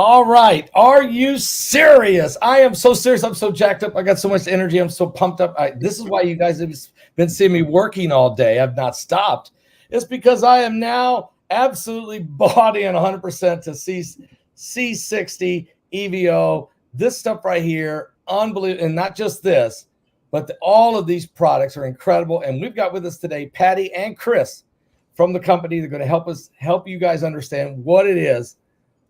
All right. Are you serious? I am so serious. I'm so jacked up. I got so much energy. I'm so pumped up. This is why you guys have been seeing me working all day. I've not stopped. It's because I am now absolutely bought in 100% to C60 EVO. This stuff right here, unbelievable. And not just this, but all of these products are incredible. And we've got with us today Patty and Chris from the company. They're going to help you guys understand what it is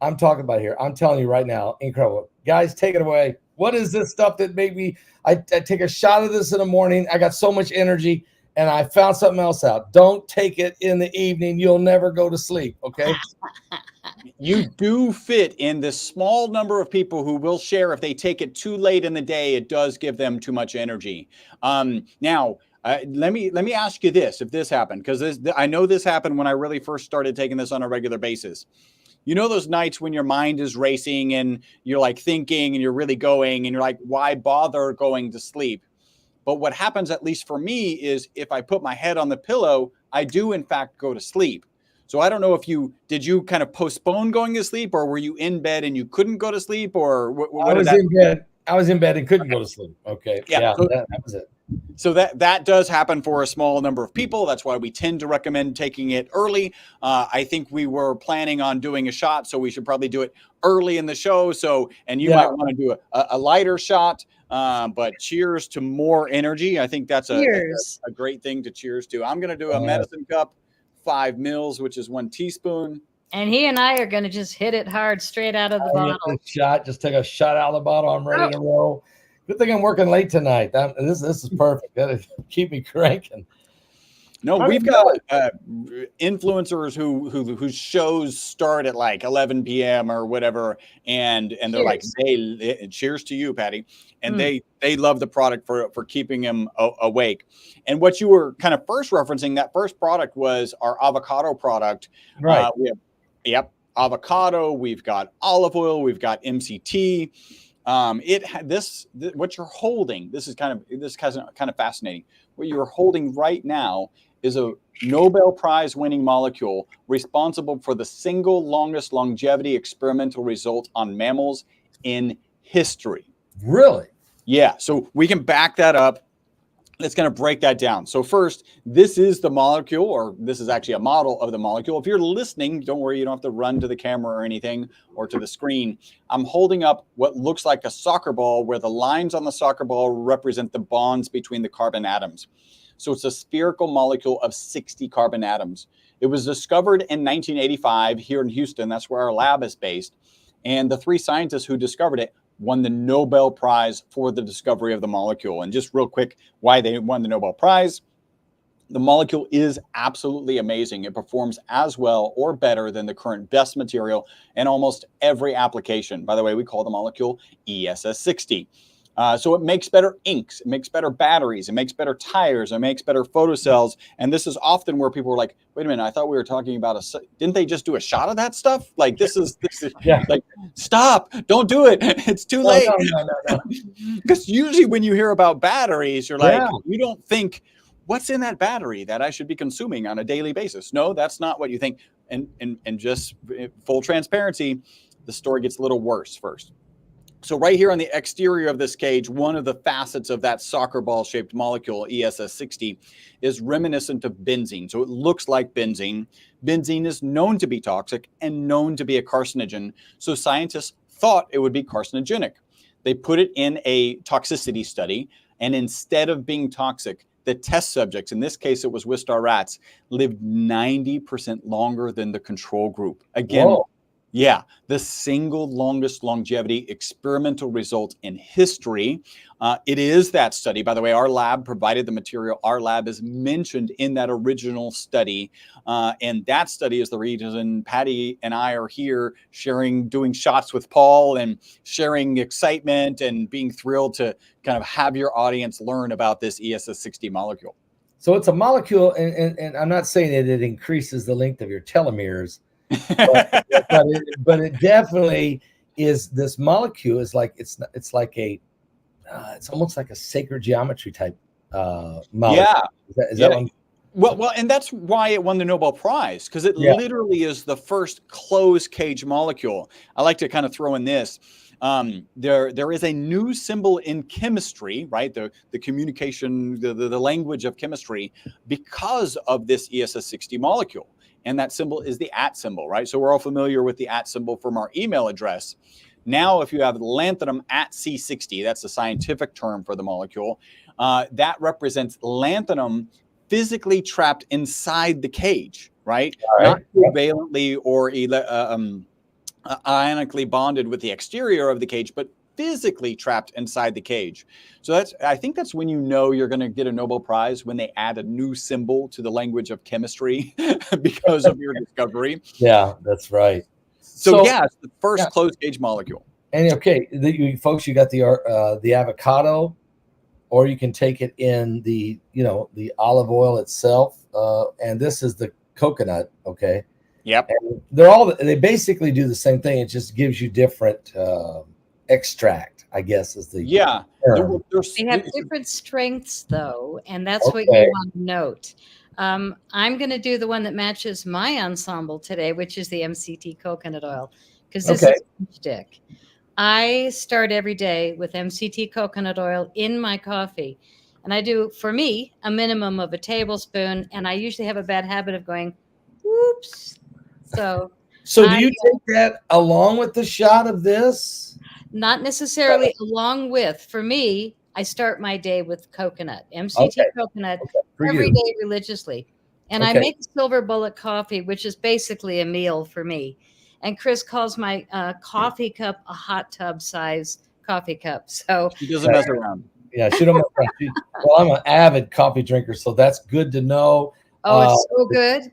I'm talking about here. I'm telling you right now, incredible. Guys, take it away. What is this stuff that made me, I take a shot of this in the morning. I got so much energy and I found something else out. Don't take it in the evening. You'll never go to sleep, okay? You do fit in this small number of people who will share if they take it too late in the day, it does give them too much energy. Now, let me ask you this, if this happened, because I know this happened when I really first started taking this on a regular basis. You know those nights when your mind is racing and you're like thinking and you're really going and you're like, why bother going to sleep? But what happens, at least for me, is if I put my head on the pillow, I do in fact go to sleep. So I don't know if did you kind of postpone going to sleep, or were you in bed and you couldn't go to sleep, or what? I was in bed. I was in bed and couldn't go to sleep. Okay. Yeah, so, that was it. So that does happen for a small number of people. That's why we tend to recommend taking it early. I think we were planning on doing a shot, so we should probably do it early in the show. And you might want to do a lighter shot, but cheers to more energy. I think that's a great thing to cheers to. I'm going to do a medicine cup, 5 mils, which is 1 teaspoon. And he and I are going to just hit it hard straight out of the bottle. Just take a shot out of the bottle. I'm ready to roll. Good thing I'm working late tonight. This is perfect. That'll keep me cranking. No, we've got influencers whose shows start at like 11 p.m. or whatever, and they're like, cheers to you, Patty, and they love the product for keeping them awake. And what you were kind of first referencing, that first product was our avocado product. Right. Avocado. We've got olive oil. We've got MCT. What you're holding, this is kind of fascinating. What you're holding right now is a Nobel Prize winning molecule responsible for the single longest longevity experimental result on mammals in history. Really? Yeah. So we can back that up. Let's kind of break that down. So first, this is the molecule, or this is actually a model of the molecule. If you're listening, don't worry, you don't have to run to the camera or anything or to the screen. I'm holding up what looks like a soccer ball, where the lines on the soccer ball represent the bonds between the carbon atoms. So it's a spherical molecule of 60 carbon atoms. It was discovered in 1985 here in Houston. That's where our lab is based. And the 3 scientists who discovered it won the Nobel Prize for the discovery of the molecule. And just real quick, why they won the Nobel Prize. The molecule is absolutely amazing. It performs as well or better than the current best material in almost every application. By the way, we call the molecule ESS60. So it makes better inks, it makes better batteries, it makes better tires, it makes better photocells. And this is often where people are like, wait a minute, I thought we were talking about didn't they just do a shot of that stuff? Like this is like, stop, don't do it. It's too late. No. Because usually when you hear about batteries, you're like, you don't think, what's in that battery that I should be consuming on a daily basis? No, that's not what you think. And just full transparency, the story gets a little worse first. So right here on the exterior of this cage, one of the facets of that soccer ball shaped molecule, ESS60, is reminiscent of benzene. So it looks like benzene. Benzene is known to be toxic and known to be a carcinogen. So scientists thought it would be carcinogenic. They put it in a toxicity study, and instead of being toxic, the test subjects, in this case it was Wistar rats, lived 90% longer than the control group. Again, whoa. Yeah, the single longest longevity experimental result in history. It is that study. By the way, our lab provided the material. Our lab is mentioned in that original study. And that study is the reason Patty and I are here doing shots with Paul and sharing excitement and being thrilled to kind of have your audience learn about this ESS60 molecule. So it's a molecule, and I'm not saying that it increases the length of your telomeres, but it definitely is. This molecule is like it's almost like a sacred geometry type molecule. Yeah, is that one? Well, and that's why it won the Nobel Prize, because it literally is the first closed cage molecule. I like to kind of throw in this. There is a new symbol in chemistry, right? The communication, the language of chemistry, because of this ESS60 molecule. And that symbol is the @ symbol, right? So we're all familiar with the @ symbol from our email address. Now, if you have lanthanum at C60, that's the scientific term for the molecule, that represents lanthanum physically trapped inside the cage, right? Not covalently or ionically bonded with the exterior of the cage, but physically trapped inside the cage. So I think that's when you know you're going to get a Nobel Prize, when they add a new symbol to the language of chemistry because of your discovery. Yeah, that's right. So yeah, it's the first closed cage molecule. And okay, folks, you got the avocado, or you can take it in the the olive oil itself, and this is the coconut. Okay. Yep. And they basically do the same thing. It just gives you different extract, I guess, is the term. They have different strengths, though, and that's what you want to note. I'm going to do the one that matches my ensemble today, which is the MCT coconut oil, because this is stick. I start every day with MCT coconut oil in my coffee, and I do, for me, a minimum of a tablespoon, and I usually have a bad habit of going, whoops. So do you take that along with the shot of this? Not necessarily along with. For me, I start my day with coconut, MCT coconut, every day religiously. And I make a silver bullet coffee, which is basically a meal for me. And Chris calls my coffee cup a hot tub size coffee cup. So she doesn't mess around. Yeah, she don't mess around. Well, I'm an avid coffee drinker, so that's good to know. Oh, it's so good.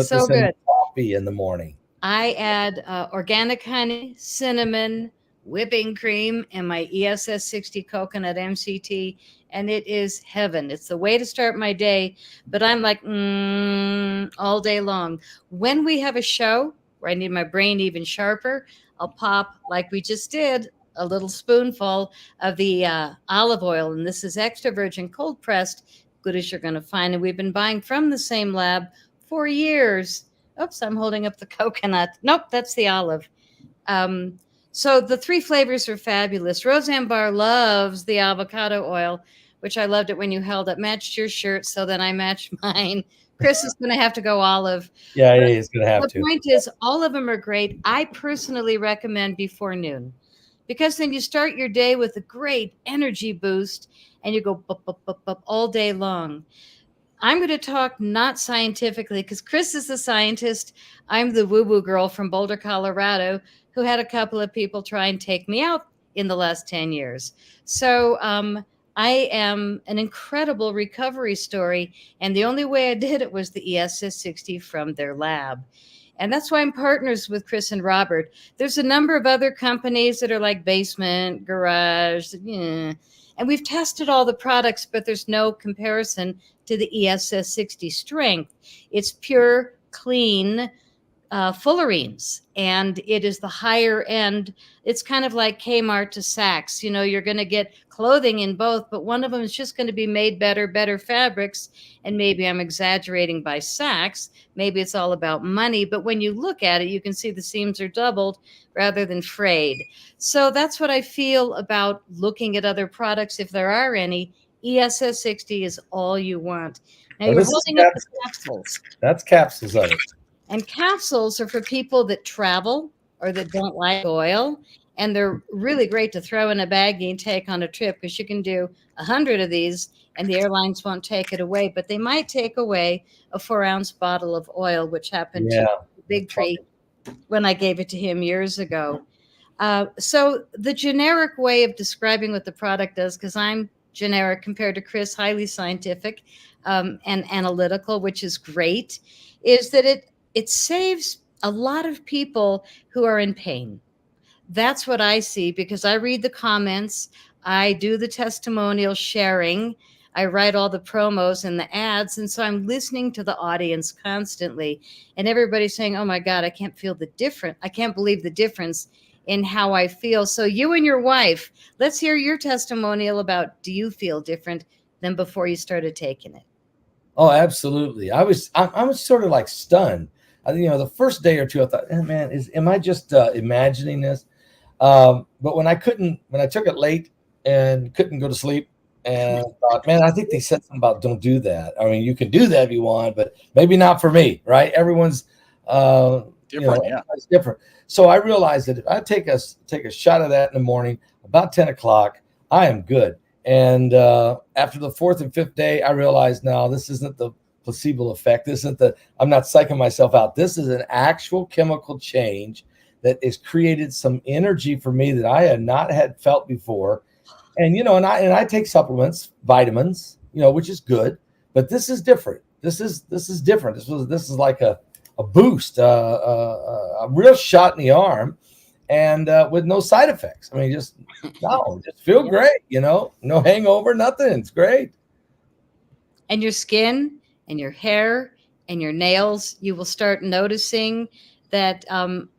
So good. Coffee in the morning. I add organic honey, cinnamon, whipping cream, and my ESS60 coconut MCT, and it is heaven. It's the way to start my day, but I'm like all day long. When we have a show where I need my brain even sharper, I'll pop, like we just did, a little spoonful of the olive oil, and this is extra virgin cold pressed, good as you're going to find, and we've been buying from the same lab for years. Oops, I'm holding up the coconut. Nope, that's the olive. So the 3 flavors are fabulous. Roseanne Barr loves the avocado oil, which I loved it when you held up. Matched your shirt, so then I matched mine. Chris is going to have to go olive. Yeah, he's going to have to. The point is, all of them are great. I personally recommend before noon, because then you start your day with a great energy boost, and you go bup, bup, bup, bup, all day long. I'm going to talk not scientifically, because Chris is the scientist. I'm the woo-woo girl from Boulder, Colorado, who had a couple of people try and take me out in the last 10 years. So I am an incredible recovery story, and the only way I did it was the ESS60 from their lab. And that's why I'm partners with Chris and Robert. There's a number of other companies that are like Basement, Garage, and we've tested all the products, but there's no comparison to the ESS60 strength. It's pure, clean fullerenes, and it is the higher end. It's kind of like Kmart to Saks. You're going to get clothing in both, but one of them is just going to be made better fabrics. And maybe I'm exaggerating by Saks. Maybe it's all about money, but when you look at it, you can see the seams are doubled rather than frayed. So that's what I feel about looking at other products. If there are any, ESS60 is all you want. Now you're holding up the capsules. That's capsules of it. And capsules are for people that travel or that don't like oil. And they're really great to throw in a baggie and take on a trip, because you can do 100 of these and the airlines won't take it away. But they might take away a 4-ounce bottle of oil, which happened to Big Tree when I gave it to him years ago. So the generic way of describing what the product does, because I'm generic compared to Chris, highly scientific and analytical, which is great, is that it saves a lot of people who are in pain. That's what I see, because I read the comments, I do the testimonial sharing, I write all the promos and the ads, and so I'm listening to the audience constantly, and everybody's saying, oh my God, I can't believe the difference in how I feel. So you and your wife, let's hear your testimonial about, do you feel different than before you started taking it? Oh, absolutely. I was sort of like stunned. The first day or two, I thought, man, am I just imagining this? But when I took it late and couldn't go to sleep, and thought, man, I think they said something about don't do that. I mean, you can do that if you want, but maybe not for me, right? Everyone's Different, yeah. everybody's different. So I realized that if I take a shot of that in the morning, about 10 o'clock, I am good. And after the fourth and fifth day, I realized, no, this isn't the placebo effect. I'm not psyching myself out. This is an actual chemical change that has created some energy for me that I had not had felt before. And I take supplements, vitamins, which is good, but this is different. This is different. This is like a boost, a real shot in the arm, and with no side effects. I mean, just feel great. No hangover, nothing. It's great. And your skin and your hair and your nails, you will start noticing that.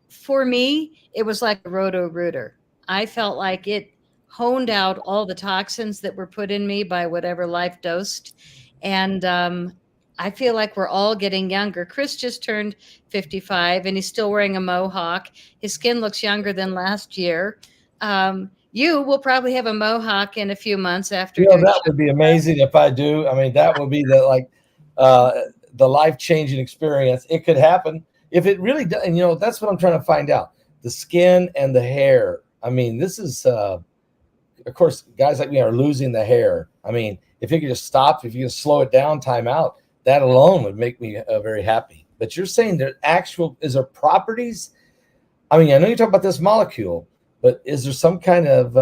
For me, it was like a roto-rooter. I felt like it honed out all the toxins that were put in me by whatever life dosed. And I feel like we're all getting younger. Chris just turned 55 and he's still wearing a mohawk. His skin looks younger than last year. You will probably have a mohawk in a few months after doing that would be amazing if I do. I mean, that would be the life-changing experience. It could happen if it really does. And that's what I'm trying to find out. The skin and the hair. I mean, this is of course, guys like me are losing the hair. I mean, if you could just stop, if you can slow it down, time out, that alone would make me very happy. But you're saying is there properties? I mean, I know you talk about this molecule, but is there some kind of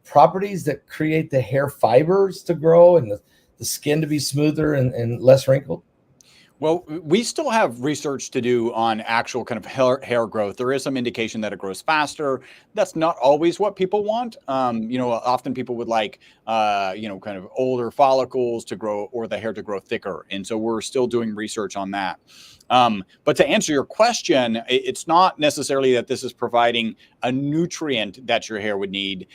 properties that create the hair fibers to grow and the skin to be smoother and less wrinkled? Well, we still have research to do on actual kind of hair growth. There is some indication that it grows faster. That's not always what people want. Often people would like, kind of older follicles to grow or the hair to grow thicker. And so we're still doing research on that. But to answer your question, it's not necessarily that this is providing a nutrient that your hair would need.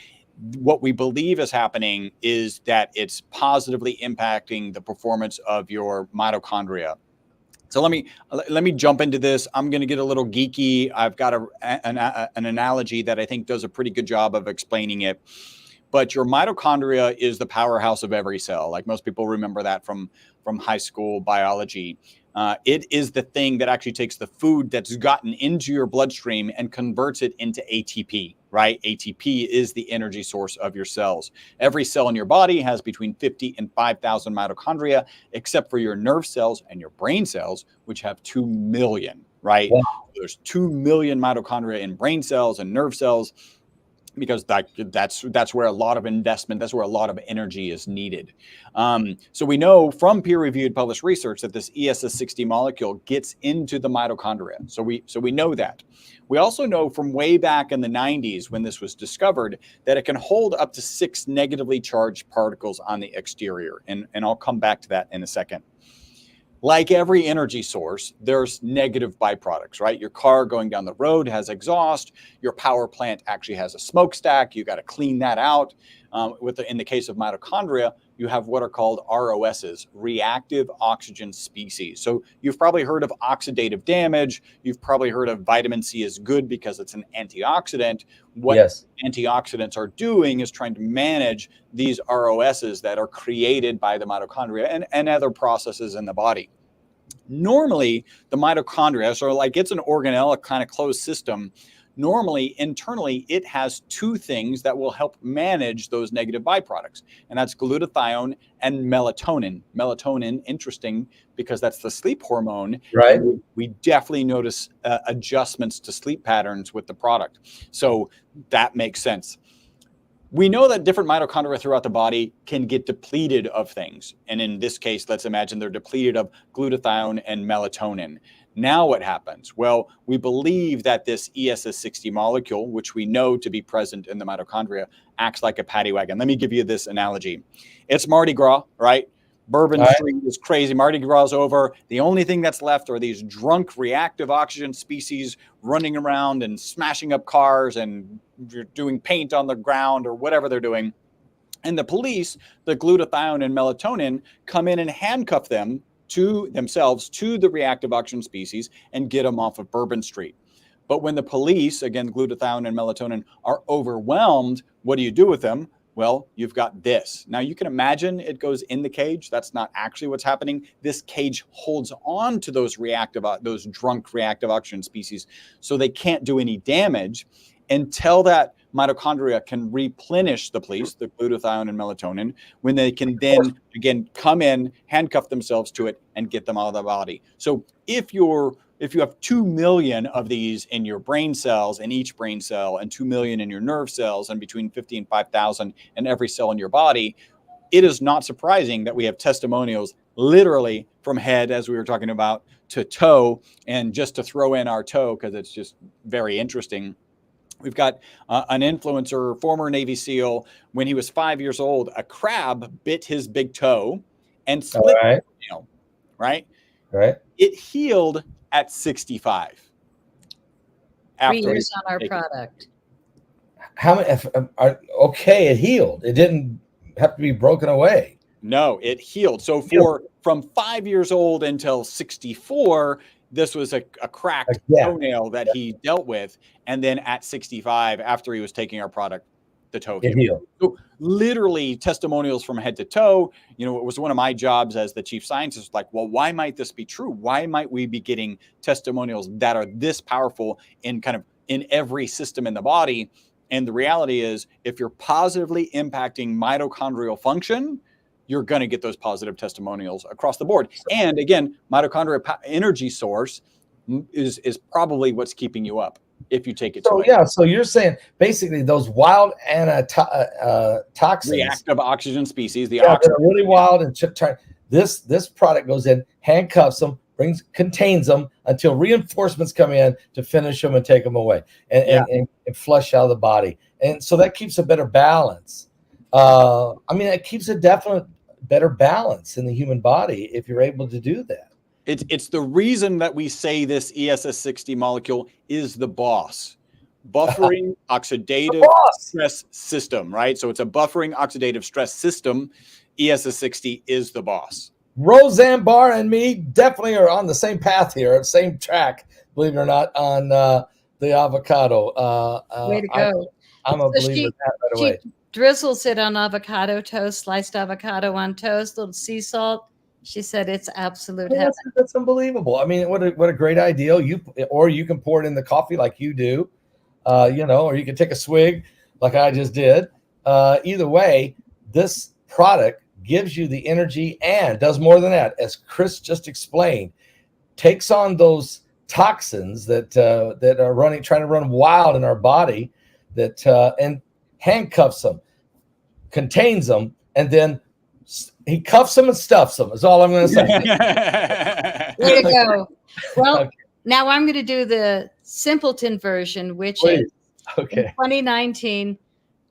What we believe is happening is that it's positively impacting the performance of your mitochondria. So let me jump into this. I'm going to get a little geeky. I've got an analogy that I think does a pretty good job of explaining it. But your mitochondria is the powerhouse of every cell. Like most people remember that from high school biology. It is the thing that actually takes the food that's gotten into your bloodstream and converts it into ATP, right? ATP is the energy source of your cells. Every cell in your body has between 50 and 5,000 mitochondria, except for your nerve cells and your brain cells, which have 2 million, right? Wow. There's 2 million mitochondria in brain cells and nerve cells, because that's where a lot of investment, that's where a lot of energy is needed. So we know from peer-reviewed published research that this ESS60 molecule gets into the mitochondria. So we know that. We also know from way back in the 90s when this was discovered that it can hold up to 6 negatively charged particles on the exterior. And I'll come back to that in a second. Like every energy source, there's negative byproducts, right? Your car going down the road has exhaust. Your power plant actually has a smokestack. You got to clean that out. In the case of mitochondria, you have what are called ROSs, reactive oxygen species. So you've probably heard of oxidative damage. You've probably heard of vitamin C is good because it's an antioxidant. What antioxidants are doing is trying to manage these ROSs that are created by the mitochondria and other processes in the body. Normally, the mitochondria, so like it's an organelle, kind of closed system. Normally, internally, it has 2 things that will help manage those negative byproducts, and that's glutathione and melatonin. Melatonin, interesting, because that's the sleep hormone. Right. We definitely notice adjustments to sleep patterns with the product. So that makes sense. We know that different mitochondria throughout the body can get depleted of things. And in this case, let's imagine they're depleted of glutathione and melatonin. Now what happens? Well, we believe that this ESS60 molecule, which we know to be present in the mitochondria, acts like a paddy wagon. Let me give you this analogy. It's Mardi Gras, right? Bourbon Street is crazy. Mardi Gras is over. The only thing that's left are these drunk reactive oxygen species running around and smashing up cars and doing paint on the ground or whatever they're doing. And the police, the glutathione and melatonin, come in and handcuff them to themselves to the reactive oxygen species and get them off of Bourbon Street. But when the police, again, glutathione and melatonin, are overwhelmed, what do you do with them? Well, you've got this. Now, you can imagine it goes in the cage. That's not actually what's happening. This cage holds on to those drunk reactive oxygen species, so they can't do any damage until that mitochondria can replenish the police, the glutathione and melatonin, when they can then, again, come in, handcuff themselves to it, and get them out of the body. So if you have 2 million of these in your brain cells, in each brain cell, and 2 million in your nerve cells, and between 50 and 5,000 in every cell in your body, it is not surprising that we have testimonials literally from head, as we were talking about, to toe. And just to throw in our toe, because it's just very interesting, we've got an influencer, former Navy SEAL. When he was 5 years old, a crab bit his big toe and split his nail, right? It healed at 65. 3 years on our product. How many? Okay, it healed. It didn't have to be broken away. No, it healed. So from 5 years old until 64, this was a cracked toenail that he dealt with. And then at 65, after he was taking our product, the toe healed. So literally testimonials from head to toe. You know, it was one of my jobs as the chief scientist, like, well, why might this be true? Why might we be getting testimonials that are this powerful in every system in the body? And the reality is, if you're positively impacting mitochondrial function, you're going to get those positive testimonials across the board. And again, mitochondria energy source is probably what's keeping you up if you take it. So you're saying basically those wild toxins, reactive oxygen species, they're really wild, and this product goes in, handcuffs them, contains them until reinforcements come in to finish them and take them away and flush out of the body. And so that keeps a better balance. It keeps a definite better balance in the human body if you're able to do that. It's the reason that we say this ESS60 molecule is the boss. Buffering oxidative stress system, right? So it's a buffering oxidative stress system. ESS60 is the boss. Roseanne Barr and me definitely are on the same path here, same track, believe it or not, on the avocado. Way to go. I'm a believer in that right away. Drizzles it on avocado toast, sliced avocado on toast, little sea salt. She said it's absolute heaven. That's unbelievable. I mean, what a great idea. You can pour it in the coffee like you do, or you can take a swig like I just did. Either way, this product gives you the energy and does more than that, as Chris just explained, takes on those toxins that are trying to run wild in our body, and handcuffs them, contains them, and then he cuffs them and stuffs them. Is all I'm going to say. Way to go. Well, now I'm going to do the simpleton version, which is in 2019.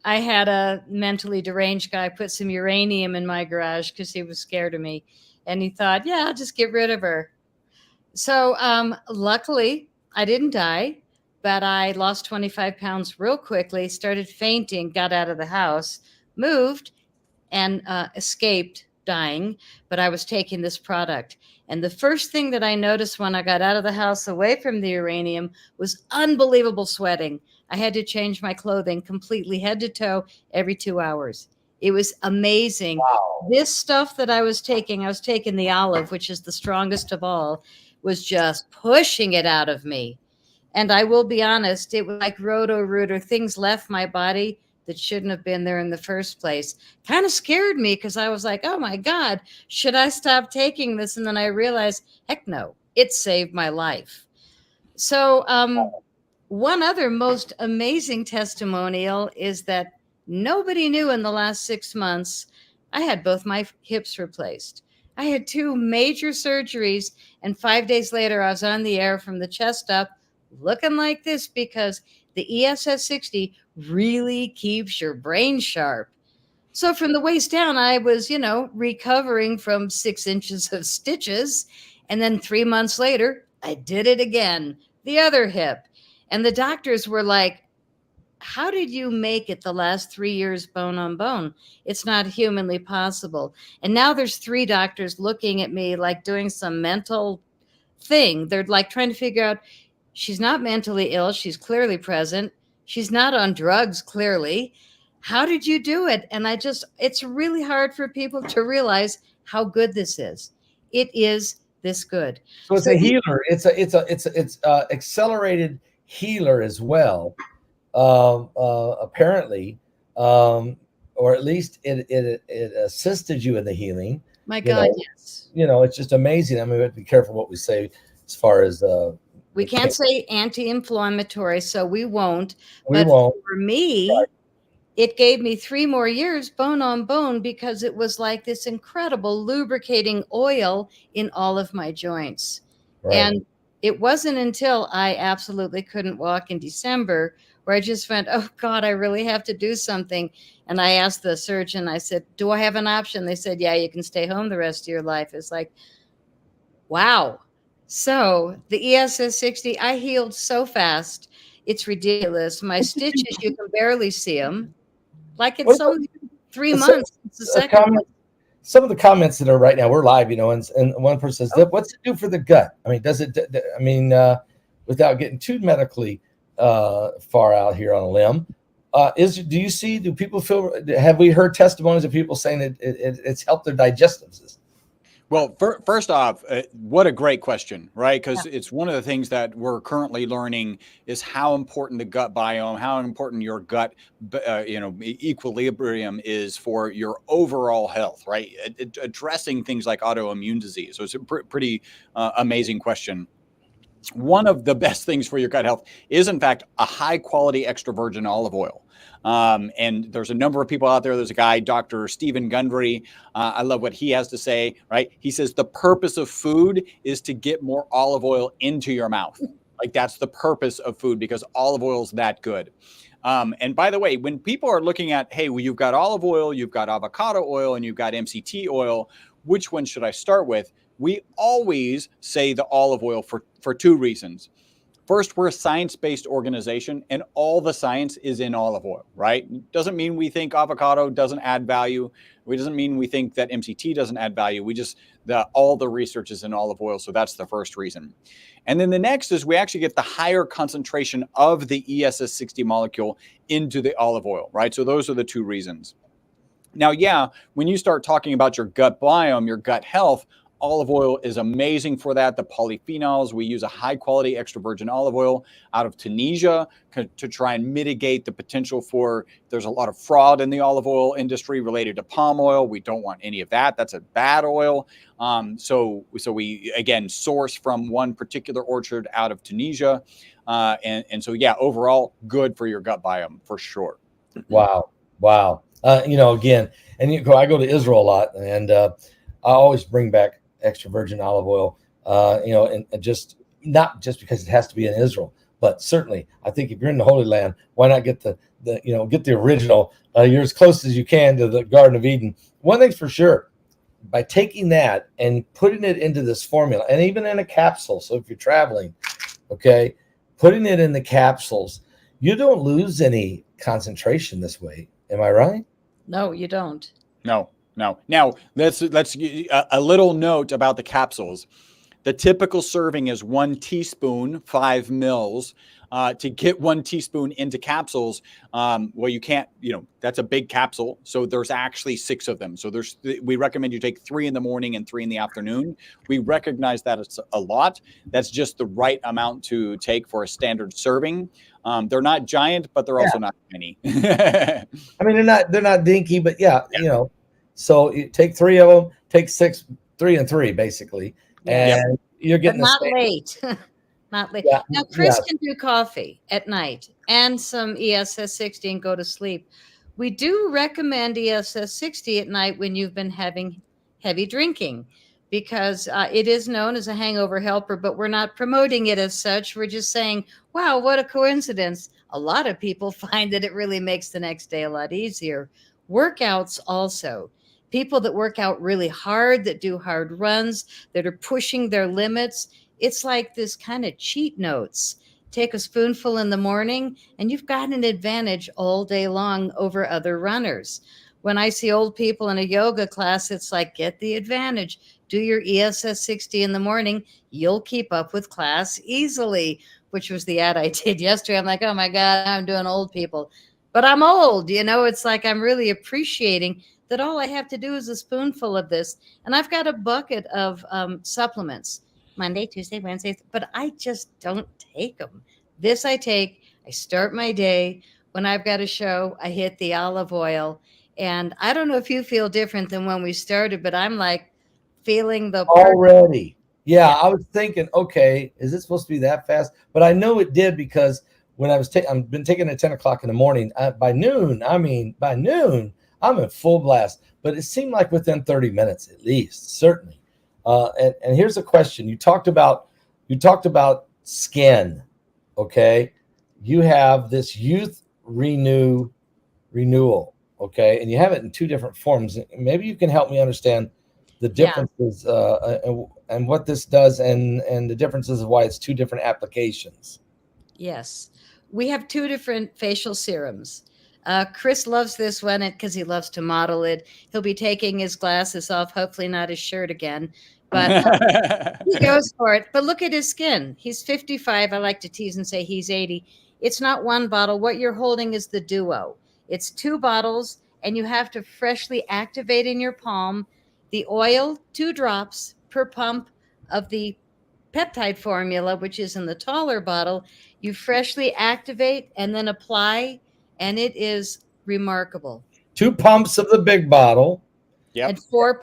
I had a mentally deranged guy put some uranium in my garage because he was scared of me. And he thought, I'll just get rid of her. So luckily, I didn't die, but I lost 25 pounds real quickly, started fainting, got out of the house, moved, and escaped dying. But I was taking this product. And the first thing that I noticed when I got out of the house away from the uranium was unbelievable sweating. I had to change my clothing completely head to toe every 2 hours. It was amazing. Wow. This stuff that I was taking the olive, which is the strongest of all, was just pushing it out of me. And I will be honest, it was like roto-root, or things left my body that shouldn't have been there in the first place. Kind of scared me because I was like, oh my God, should I stop taking this? And then I realized, heck no, it saved my life. So one other most amazing testimonial is that nobody knew in the last 6 months, I had both my hips replaced. I had 2 major surgeries, and 5 days later, I was on the air from the chest up looking like this, because the ESS60 really keeps your brain sharp. So from the waist down, I was, recovering from 6 inches of stitches. And then 3 months later, I did it again, the other hip. And the doctors were like, how did you make it the last 3 years bone on bone? It's not humanly possible. And now there's 3 doctors looking at me like doing some mental thing. They're like trying to figure out, she's not mentally ill. She's clearly present. She's not on drugs, clearly. How did you do it? And it's really hard for people to realize how good this is. It is this good. So it's a healer. It's accelerated healer as well. Apparently, or at least it assisted you in the healing. My God, yes. It's just amazing. I mean, we have to be careful what we say as far as we can't say anti-inflammatory, so we won't. We won't. For me, right, it gave me 3 more years bone on bone because it was like this incredible lubricating oil in all of my joints. Right. And it wasn't until I absolutely couldn't walk in December where I just went, oh God, I really have to do something. And I asked the surgeon, I said, do I have an option? They said, yeah, you can stay home the rest of your life. It's like, wow. So the ESS60, I healed so fast. It's ridiculous. My stitches, you can barely see them. Like it's only 3 months. It's the second one. Some of the comments that are right now, we're live, and one person says, what's it do for the gut? I mean, does it, without getting too medically far out here on a limb, do people feel, have we heard testimonies of people saying that it's helped their digestive system? Well, first off, what a great question, right? Because it's one of the things that we're currently learning is how important the gut biome, how important your gut, equilibrium is for your overall health, right? Addressing things like autoimmune disease. So it's a pretty amazing question. One of the best things for your gut health is, in fact, a high quality extra virgin olive oil. And there's a number of people out there. There's a guy, Dr. Stephen Gundry. I love what he has to say, right? He says the purpose of food is to get more olive oil into your mouth. Like that's the purpose of food because olive oil is that good. And by the way, when people are looking at, hey, well, you've got olive oil, you've got avocado oil, and you've got MCT oil, which one should I start with? We always say the olive oil for 2 reasons. First, we're a science-based organization and all the science is in olive oil, right? Doesn't mean we think avocado doesn't add value. It doesn't mean we think that MCT doesn't add value. All the research is in olive oil. So that's the first reason. And then the next is we actually get the higher concentration of the ESS60 molecule into the olive oil, right? So those are the 2 reasons. Now, when you start talking about your gut biome, your gut health, olive oil is amazing for that. The polyphenols, we use a high quality extra virgin olive oil out of Tunisia to try and mitigate the potential for, there's a lot of fraud in the olive oil industry related to palm oil. We don't want any of that. That's a bad oil. So we, again, source from one particular orchard out of Tunisia. Overall good for your gut biome for sure. Wow. Again, I go to Israel a lot and I always bring back extra virgin olive oil, and just not just because it has to be in Israel, but certainly I think if you're in the Holy Land, why not get get the original? You're as close as you can to the Garden of Eden. One thing's for sure, by taking that and putting it into this formula, and even in a capsule. So if you're traveling, putting it in the capsules, you don't lose any concentration this way. Am I right? No, you don't. No. Now, let's a little note about the capsules. The typical serving is 1 teaspoon, 5 mils. To get 1 teaspoon into capsules, you can't, that's a big capsule. So there's actually 6 of them. So we recommend you take 3 in the morning and 3 in the afternoon. We recognize that it's a lot. That's just the right amount to take for a standard serving. They're not giant, but they're also not tiny. I mean, they're not dinky, but So you take 3 of them, take 6, 3 and 3 basically, and you're getting not late. Not late. Yeah. Now, Chris can do coffee at night and some ESS60 and go to sleep. We do recommend ESS60 at night when you've been having heavy drinking because it is known as a hangover helper, but we're not promoting it as such. We're just saying, wow, what a coincidence. A lot of people find that it really makes the next day a lot easier. Workouts also. People that work out really hard, that do hard runs, that are pushing their limits. It's like this kind of cheat notes take a spoonful in the morning, and you've got an advantage all day long over other runners. When I see old people in a yoga class, it's like, get the advantage. Do your ESS 60 in the morning. You'll keep up with class easily, which was the ad I did yesterday. I'm like, oh my God, I'm doing old people. But I'm old, it's like I'm really appreciating that all I have to do is a spoonful of this. And I've got a bucket of supplements, Monday, Tuesday, Wednesday, but I just don't take them. This I take, I start my day. When I've got a show, I hit the olive oil. And I don't know if you feel different than when we started, but I'm like feeling the already. Yeah, I was thinking, okay, is it supposed to be that fast? But I know it did, because when I've been taking it at 10 o'clock in the morning, by noon, I'm in full blast. But it seemed like within 30 minutes at least, certainly. And here's a question: you talked about skin. Okay, you have this youth renewal. Okay, and you have it in two different forms. Maybe you can help me understand the differences and what this does, and the differences of why it's two different applications. Yes, we have two different facial serums. Chris loves this one because he loves to model it. He'll be taking his glasses off, hopefully not his shirt again, but he goes for it. But look at his skin. He's 55. I like to tease and say he's 80. It's not one bottle. What you're holding is the duo. It's 2 bottles, and you have to freshly activate in your palm the oil, 2 drops per pump of the peptide formula, which is in the taller bottle. You freshly activate and then apply, and it is remarkable. 2 pumps of the big bottle. Yep. And 4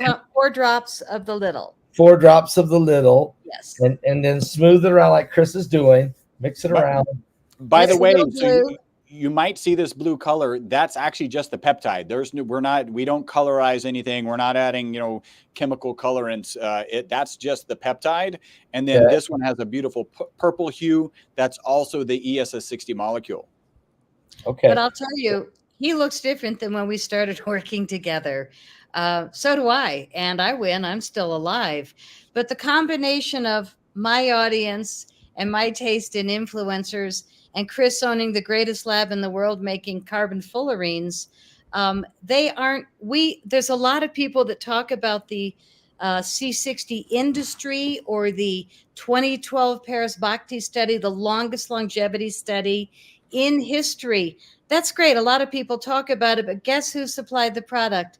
drops of the little. 4 drops of the little. Yes. And then smooth it around like Chris is doing. Mix it around. By the way, so you might see this blue color. That's actually just the peptide. We don't colorize anything. We're not adding, chemical colorants. That's just the peptide. And then this one has a beautiful purple hue. That's also the ESS 60 molecule. Okay. But I'll tell you, he looks different than when we started working together. So do I, and I win. I'm still alive. But the combination of my audience and my taste in influencers, and Chris owning the greatest lab in the world making carbon fullerenes, there's a lot of people that talk about the C60 industry or the 2012 Paris Bhakti study, the longest longevity study in history. That's great. A lot of people talk about it, but guess who supplied the product?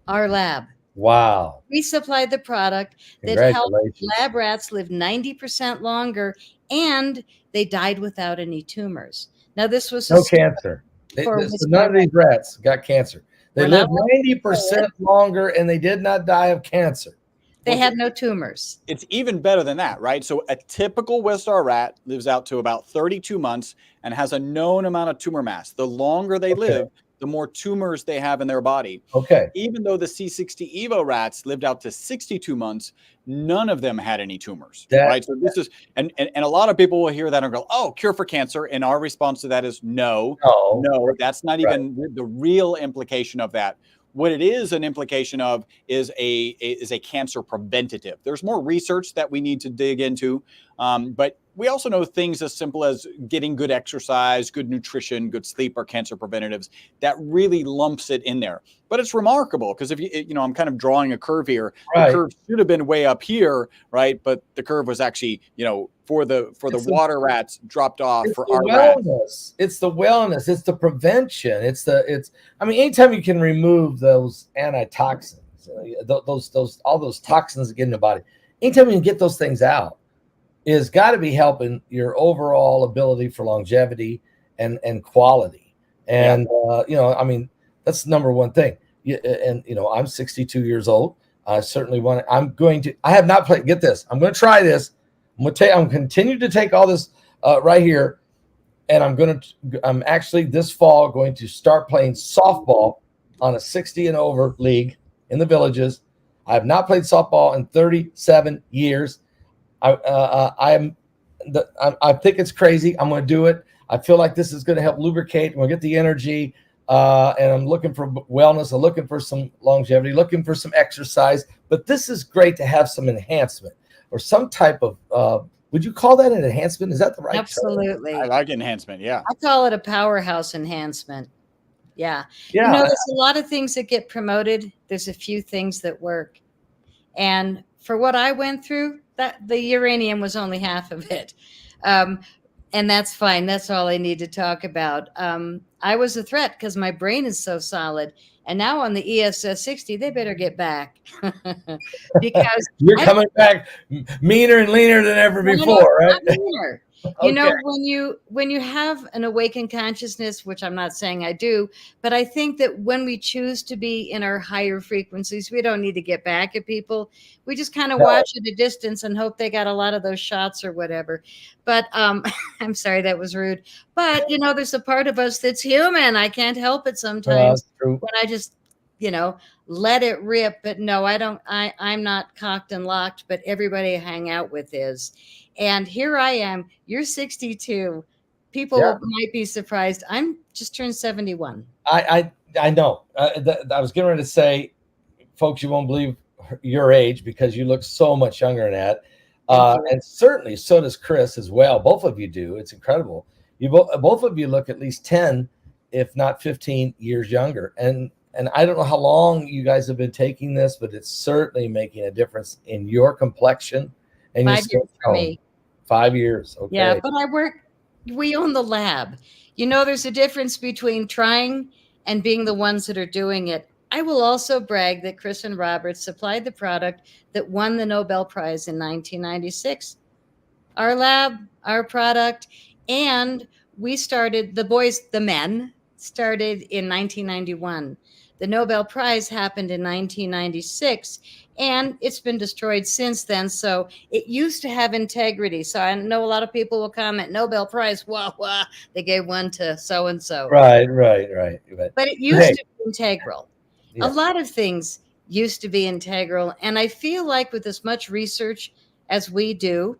Our lab. Wow. We supplied the product that helped lab rats live 90% longer, and they died without any tumors. Now, this was no cancer. None of these rats got cancer. They lived 90% longer, and they did not die of cancer. They had no tumors. It's even better than that, right? So a typical West Star rat lives out to about 32 months and has a known amount of tumor mass. The longer they live, the more tumors they have in their body. Okay. Even though the C60 Evo rats lived out to 62 months, none of them had any tumors, right? So this is, and a lot of people will hear that and go, oh, cure for cancer. And our response to that is no, that's not even the real implication of that. What it is an implication of is a cancer preventative. There's more research that we need to dig into, but we also know things as simple as getting good exercise, good nutrition, good sleep are cancer preventatives. That really lumps it in there. But it's remarkable because if I'm kind of drawing a curve here. Right. The curve should have been way up here, right? But the curve was actually, for the water rats dropped off for our wellness. It's the wellness. It's the prevention. Anytime you can remove those antitoxins, all those toxins that get in the body, anytime you can get those things out, is got to be helping your overall ability for longevity and quality. And, that's the number one thing. I'm 62 years old. I certainly I have not played, get this. I'm going to try this. I'm continue to take all this right here. And I'm actually this fall going to start playing softball on a 60 and over league in the villages. I have not played softball in 37 years. I think it's crazy. I'm going to do it. I feel like this is going to help lubricate. I'm going to get the energy, and I'm looking for wellness. I'm looking for some longevity, looking for some exercise. But this is great to have some enhancement or some type of Would you call that an enhancement? Is that the right term? Absolutely. I like enhancement. Yeah. I call it a powerhouse enhancement. Yeah. Yeah. You know, there's a lot of things that get promoted. There's a few things that work. And for what I went through, that the uranium was only half of it. And that's fine. That's all I need to talk about. I was a threat because my brain is so solid. And now on the ESS60, they better get back. Because you're coming back meaner and leaner than ever before, right? Meaner. You know, when you have an awakened consciousness, which I'm not saying I do, but I think that when we choose to be in our higher frequencies, we don't need to get back at people. We just kind of watch at a distance and hope they got a lot of those shots or whatever. But I'm sorry, that was rude. But you know, there's a part of us that's human. I can't help it sometimes when I just, you know, let it rip. But no, I don't. I'm not cocked and locked, but everybody I hang out with is. And here I am. You're 62. People might be surprised. I'm just turned 71. I know. I was getting ready to say, folks, you won't believe your age because you look so much younger than that. And certainly so does Chris as well. Both of you do. It's incredible. You both of you look at least 10, if not 15 years younger. And I don't know how long you guys have been taking this, but it's certainly making a difference in your complexion and 5 years for me. 5 years. Okay. Yeah, but we own the lab. You know, there's a difference between trying and being the ones that are doing it. I will also brag that Chris and Robert supplied the product that won the Nobel Prize in 1996. Our lab, our product, and we started, the men started in 1991. The Nobel Prize happened in 1996, and it's been destroyed since then. So it used to have integrity. So I know a lot of people will comment, Nobel Prize, wah, wah, they gave one to so-and-so. Right. But it used to be integral. Yeah. A lot of things used to be integral. And I feel like with as much research as we do,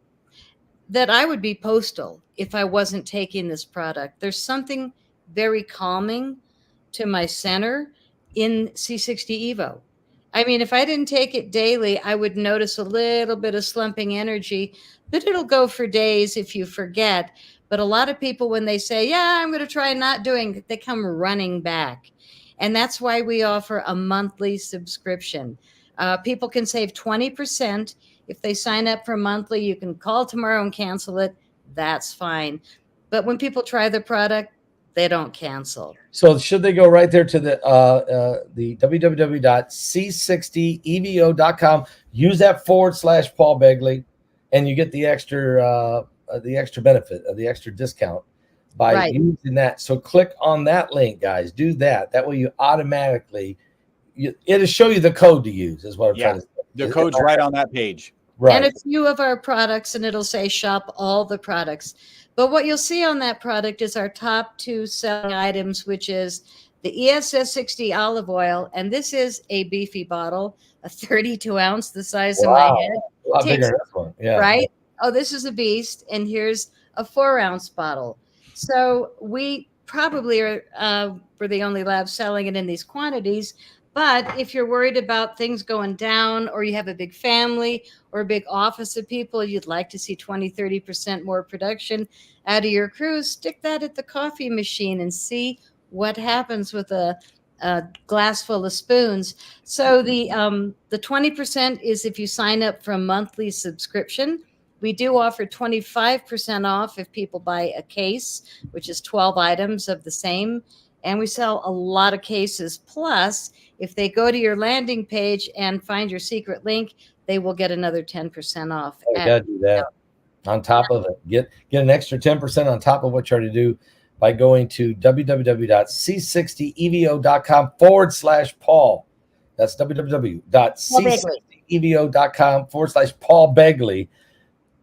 that I would be postal if I wasn't taking this product. There's something very calming to my center in C60 Evo. I mean, if I didn't take it daily, I would notice a little bit of slumping energy, but it'll go for days if you forget. But a lot of people, when they say, yeah, I'm going to try not doing it, they come running back. And that's why we offer a monthly subscription. People can save 20%. If they sign up for monthly, you can call tomorrow and cancel it. That's fine. But when people try the product, they don't cancel. So should they go right there to the www.c60evo.com, use that / Paul Begley, and you get the extra benefit of the extra discount by using that. So click on that link, guys. Do that. That way you automatically, it'll show you the code to use is what I'm trying to say. The code's right on that page. Right. And a few of our products, and it'll say shop all the products. But what you'll see on that product is our top 2 selling items, which is the ESS60 olive oil. And this is a beefy bottle, a 32 ounce, the size of my head. A lot bigger than this one. Yeah. Right? Oh, this is a beast. And here's a 4 ounce bottle. So we probably are, we're the only lab selling it in these quantities. But if you're worried about things going down, or you have a big family or a big office of people, you'd like to see 20-30% more production out of your crews, stick that at the coffee machine and see what happens with a glass full of spoons. So the 20% is if you sign up for a monthly subscription. We do offer 25% off if people buy a case, which is 12 items of the same. And we sell a lot of cases. Plus, if they go to your landing page and find your secret link, they will get another 10% off. You got to do that on top of it. Get an extra 10% on top of what you already do by going to www.c60evo.com / Paul. That's www.c60evo.com / Paul Begley.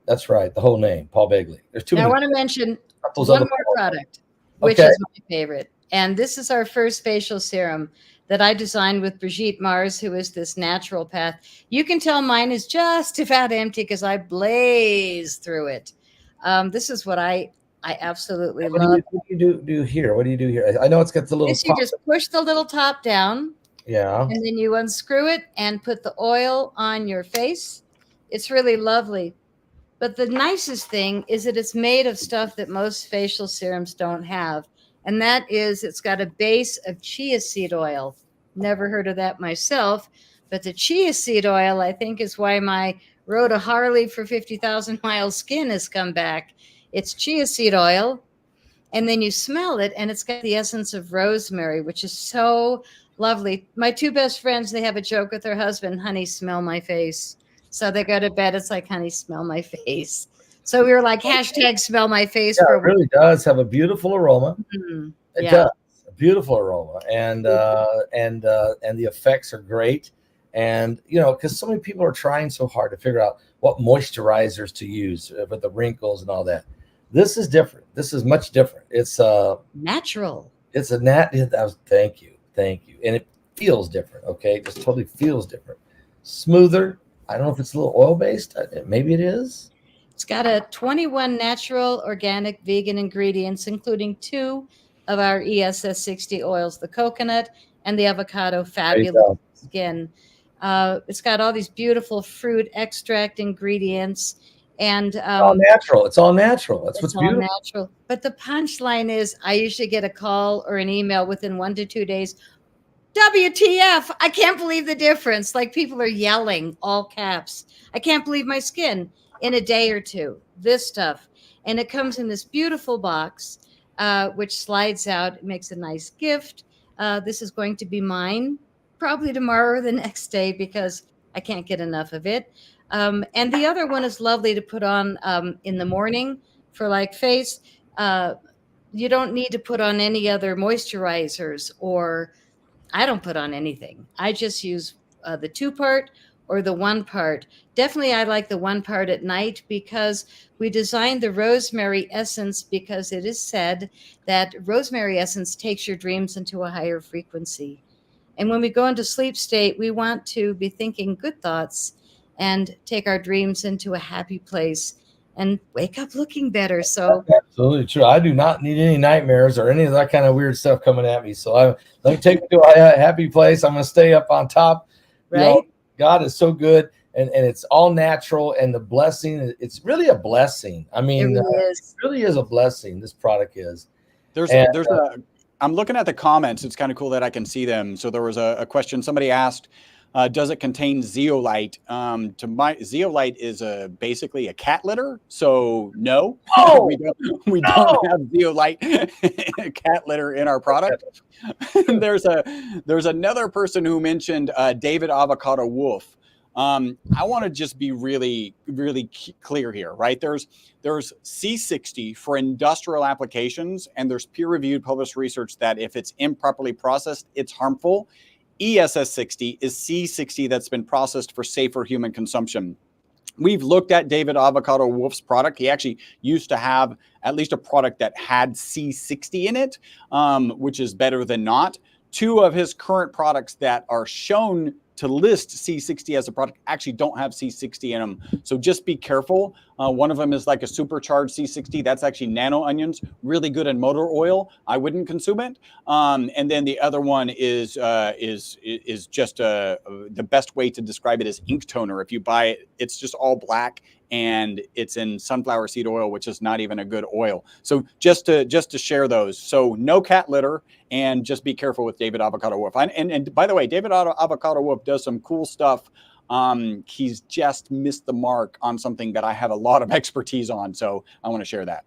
That's right, the whole name, Paul Begley. There's too many. I want to mention one more product, which is my favorite. And this is our first facial serum that I designed with Brigitte Mars, who is this naturopath. You can tell mine is just about empty because I blaze through it. This is what I absolutely love. What do you do here? What do you do here? I know it's got the little You just push the little top down. Yeah. And then you unscrew it and put the oil on your face. It's really lovely. But the nicest thing is that it's made of stuff that most facial serums don't have. And that is, it's got a base of chia seed oil. Never heard of that myself. But the chia seed oil, I think, is why my rode a Harley for 50,000 miles skin has come back. It's chia seed oil. And then you smell it, and it's got the essence of rosemary, which is so lovely. My two best friends, they have a joke with their husband, honey, smell my face. So they go to bed, it's like, honey, smell my face. So we were like, hashtag smell my face Yeah, for it really does have a beautiful aroma. Mhm. It Yeah. does. A beautiful aroma. And the effects are great. And, you know, because so many people are trying so hard to figure out what moisturizers to use with the wrinkles and all that. This is different. This is much different. It's Natural. It's a thank you. And it feels different. Okay. It just totally feels different. Smoother. I don't know if it's a little oil based. Maybe it is. It's got a 21 natural, organic, vegan ingredients, including 2 of our ESS60 oils, the coconut and the avocado. Fabulous skin. It's got all these beautiful fruit extract ingredients. And all natural. It's all natural. That's what's beautiful. Natural. But the punchline is, I usually get a call or an email within 1 to 2 days. WTF? I can't believe the difference. Like, people are yelling, all caps. I can't believe my skin in a day or two. This stuff, and it comes in this beautiful box, which slides out. It makes a nice gift. This is going to be mine probably tomorrow or the next day because I can't get enough of it. And the other one is lovely to put on in the morning for like face. You don't need to put on any other moisturizers, or I don't put on anything. I just use the 2-part or the 1-part. Definitely, I like the 1-part at night because we designed the rosemary essence because it is said that rosemary essence takes your dreams into a higher frequency. And when we go into sleep state, we want to be thinking good thoughts and take our dreams into a happy place and wake up looking better. So that's absolutely true. I do not need any nightmares or any of that kind of weird stuff coming at me. So let me take me to a happy place. I'm going to stay up on top. Right. You know, God is so good, and it's all natural. And the blessing, it's really a blessing. I mean, it really is a blessing. This product is. I'm looking at the comments. It's kind of cool that I can see them. So there was a question. Somebody asked, does it contain zeolite? Zeolite is basically a cat litter. So no, we don't have zeolite cat litter in our product. There's another person who mentioned David Avocado Wolf. I want to just be really, really clear here, right? There's C60 for industrial applications, and there's peer-reviewed published research that if it's improperly processed, it's harmful. ESS60 is C60 that's been processed for safer human consumption. We've looked at David Avocado Wolf's product. He actually used to have at least a product that had C60 in it, which is better than not. 2 of his current products that are shown to list C60 as a product actually don't have C60 in them. So just be careful. One of them is like a supercharged C60. That's actually nano onions, really good in motor oil. I wouldn't consume it. And then the other one is just the best way to describe it is ink toner. If you buy it, it's just all black and it's in sunflower seed oil, which is not even a good oil. So just to share those. So no cat litter, and just be careful with David Avocado Wolf. And by the way, David Avocado Wolf does some cool stuff. He's just missed the mark on something that I have a lot of expertise on. So I want to share that.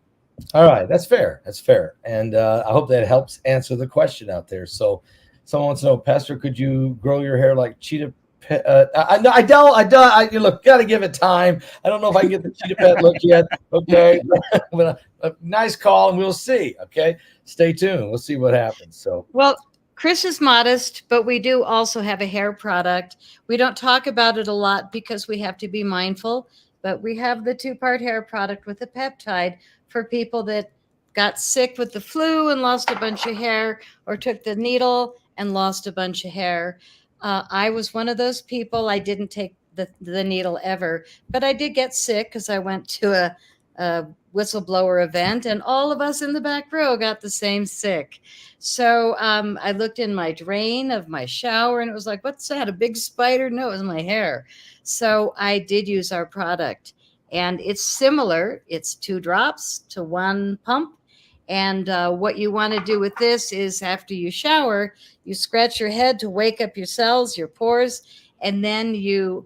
All right. That's fair. That's fair. And I hope that helps answer the question out there. So someone wants to know, Pastor, could you grow your hair like cheetah? I don't. Look, got to give it time. I don't know if I can get the cheetah pet look yet. Okay. Nice call, and we'll see. Okay. Stay tuned. We'll see what happens. So, well, Chris is modest, but we do also have a hair product. We don't talk about it a lot because we have to be mindful, but we have the 2-part hair product with a peptide for people that got sick with the flu and lost a bunch of hair, or took the needle and lost a bunch of hair. I was one of those people. I didn't take the needle ever, but I did get sick because I went to a whistleblower event, and all of us in the back row got the same sick. So I looked in my drain of my shower, and it was like, what's that? A big spider? No, it was my hair. So I did use our product, And it's similar. It's 2 drops to 1 pump. And what you want to do with this is after you shower, you scratch your head to wake up your cells, your pores, and then you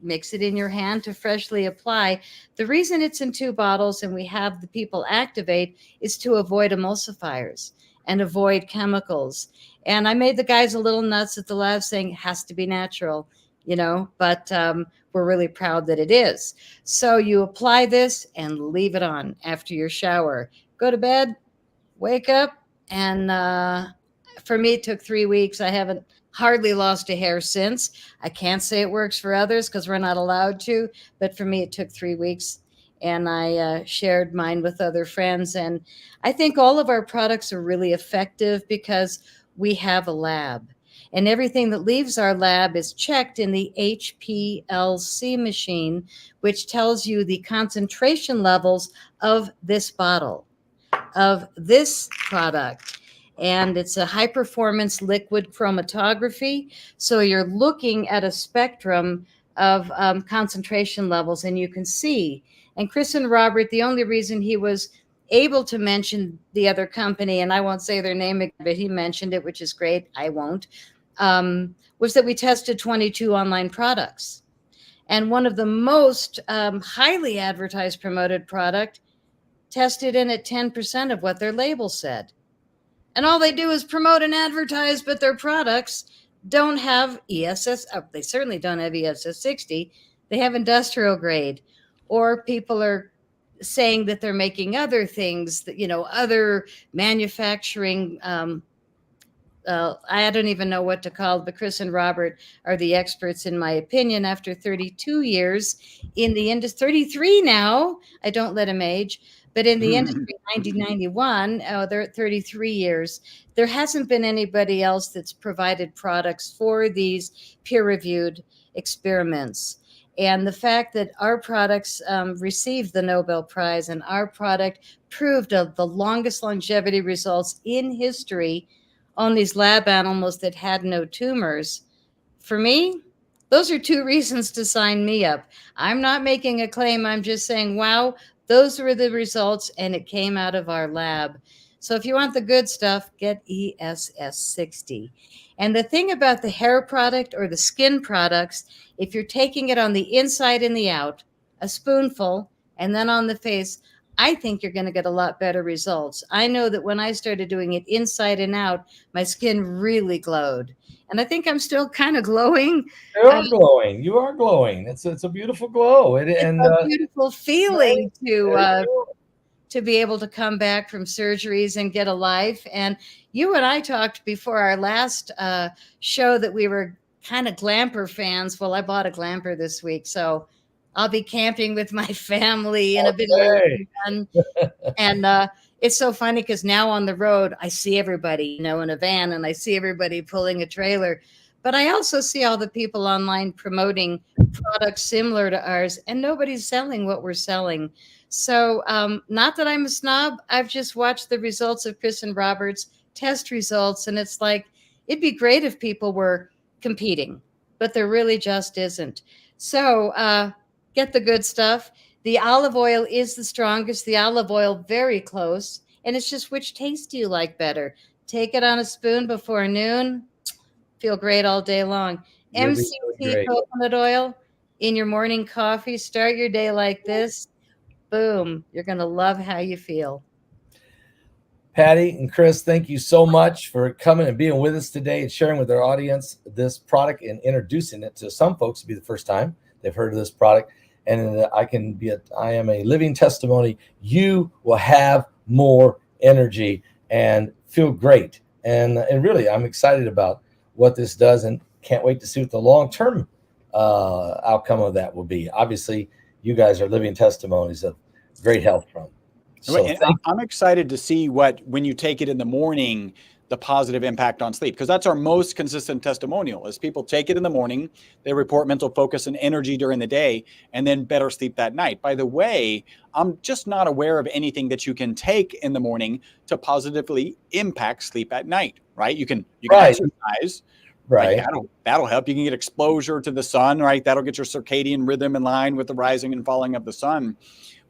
mix it in your hand to freshly apply. The reason it's in 2 bottles and we have the people activate is to avoid emulsifiers and avoid chemicals. And I made the guys a little nuts at the lab saying it has to be natural, but we're really proud that it is. So you apply this and leave it on after your shower. Go to bed, wake up, and for me, it took 3 weeks. I haven't hardly lost a hair since. I can't say it works for others because we're not allowed to, but for me, it took 3 weeks. And I shared mine with other friends. And I think all of our products are really effective because we have a lab. And everything that leaves our lab is checked in the HPLC machine, which tells you the concentration levels of this bottle, of this product. And it's a high performance liquid chromatography. So you're looking at a spectrum of concentration levels, and you can see. And Chris and Robert, the only reason he was able to mention the other company, and I won't say their name, but he mentioned it, which is great. I won't. Was that we tested 22 online products. And one of the most highly advertised, promoted product tested in at 10% of what their label said. And all they do is promote and advertise, but their products don't have ESS. They certainly don't have ESS 60. They have industrial grade. Or people are saying that they're making other things, that, other manufacturing. I don't even know what to call it, but Chris and Robert are the experts, in my opinion, after 32 years in the industry, 33 now. I don't let them age. But in the industry, 1991, they're at 33 years. There hasn't been anybody else that's provided products for these peer-reviewed experiments. And the fact that our products received the Nobel Prize and our product proved the longest longevity results in history on these lab animals that had no tumors, for me, those are 2 reasons to sign me up. I'm not making a claim. I'm just saying, wow, those were the results, and it came out of our lab. So if you want the good stuff, get ESS 60. And the thing about the hair product or the skin products, if you're taking it on the inside and the out, a spoonful, and then on the face, I think you're going to get a lot better results. I know that when I started doing it inside and out, my skin really glowed. And I think I'm still kind of glowing. You are glowing. You are glowing. It's a beautiful glow. It's a beautiful feeling to be able to come back from surgeries and get a life. And you and I talked before our last show that we were kind of glamper fans. Well, I bought a glamper this week, so I'll be camping with my family in a bit of fun. And it's so funny because now on the road, I see everybody, in a van, and I see everybody pulling a trailer. But I also see all the people online promoting products similar to ours, and nobody's selling what we're selling. So not that I'm a snob. I've just watched the results of Chris and Robert's test results, and it's like, it'd be great if people were competing, but there really just isn't. So get the good stuff. The olive oil is the strongest. The olive oil, very close. And it's just, which taste do you like better? Take it on a spoon before noon. Feel great all day long. MCT coconut oil in your morning coffee. Start your day like this. Boom. You're going to love how you feel. Patty and Chris, thank you so much for coming and being with us today and sharing with our audience this product and introducing it to some folks. To be the first time they've heard of this product. And I am a living testimony. You will have more energy and feel great. And really, I'm excited about what this does and can't wait to see what the long-term outcome of that will be. Obviously, you guys are living testimonies of great health from. So I'm excited to see when you take it in the morning, the positive impact on sleep, because that's our most consistent testimonial is people take it in the morning, they report mental focus and energy during the day, and then better sleep that night. By the way, I'm just not aware of anything that you can take in the morning to positively impact sleep at night, right? You can exercise, Right. Like that'll help. You can get exposure to the sun, right? That'll get your circadian rhythm in line with the rising and falling of the sun.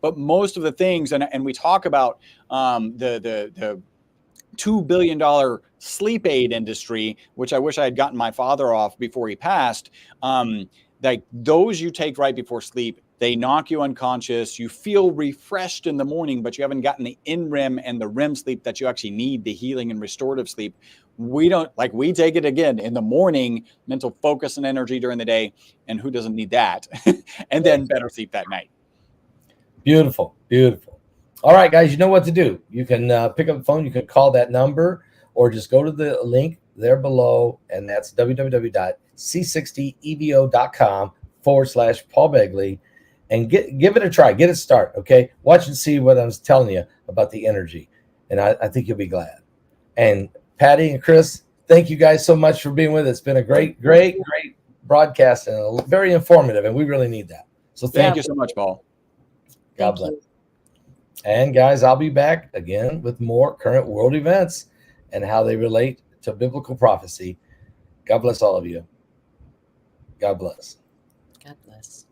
But most of the things, and we talk about the $2 billion sleep aid industry, which I wish I had gotten my father off before he passed. Like those you take right before sleep, they knock you unconscious. You feel refreshed in the morning, but you haven't gotten the in-REM and the REM sleep that you actually need, the healing and restorative sleep. We take it again in the morning, mental focus and energy during the day. And who doesn't need that? And then better sleep that night. Beautiful. Beautiful. All right, guys, you know what to do. You can pick up the phone. You can call that number or just go to the link there below. And that's www.c60evo.com/Paul Begley. And give it a try. Get it started, okay? Watch and see what I was telling you about the energy. And I think you'll be glad. And Patty and Chris, thank you guys so much for being with us. It's been a great broadcast and very informative, and we really need that. So Thank you so much, Paul. God bless. And guys, I'll be back again with more current world events and how they relate to biblical prophecy. God bless all of you. God bless. God bless.